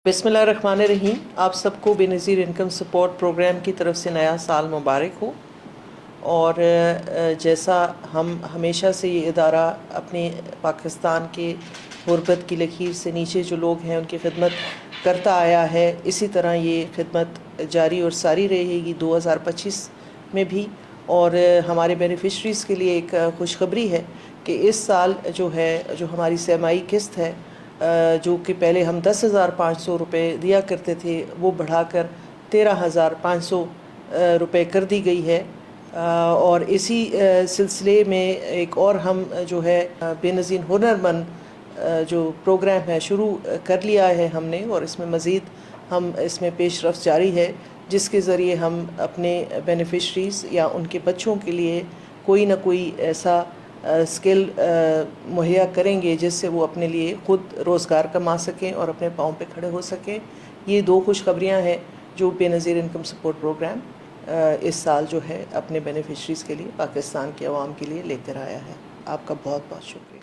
बिस्मिल्लाहिर्रहमानिर्रहीम। आप सबको बेनज़ीर इनकम सपोर्ट प्रोग्राम की तरफ से नया साल मुबारक हो। और जैसा हम हमेशा से ये इदारा अपने पाकिस्तान के गुरबत की लकीर से नीचे जो लोग हैं उनकी खिदमत करता आया है, इसी तरह ये खिदमत जारी और सारी रहेगी 2025 में भी। और हमारे बेनिफिशरीज़ के लिए एक खुशखबरी है कि इस साल जो है, जो हमारी सहमाई किस्त है, जो कि पहले हम 10,500 रुपये दिया करते थे, वो बढ़ाकर 13,500 रुपये कर दी गई है। और इसी सिलसिले में एक और हम जो है बेनज़ीर हुनरमंद जो प्रोग्राम है शुरू कर लिया है हमने, और इसमें मज़ीद हम इसमें पेशरफ्त जारी है, जिसके ज़रिए हम अपने बेनिफिशरीज़ या उनके बच्चों के लिए कोई ना कोई ऐसा स्किल मुहैया करेंगे जिससे वो अपने लिए ख़ुद रोज़गार कमा सकें और अपने पाँव पे खड़े हो सकें। ये दो खुशखबरियाँ हैं जो बेनज़ीर इनकम सपोर्ट प्रोग्राम इस साल जो है अपने बेनिफिशरीज़ के लिए, पाकिस्तान के अवाम के लिए लेकर आया है। आपका बहुत बहुत शुक्रिया।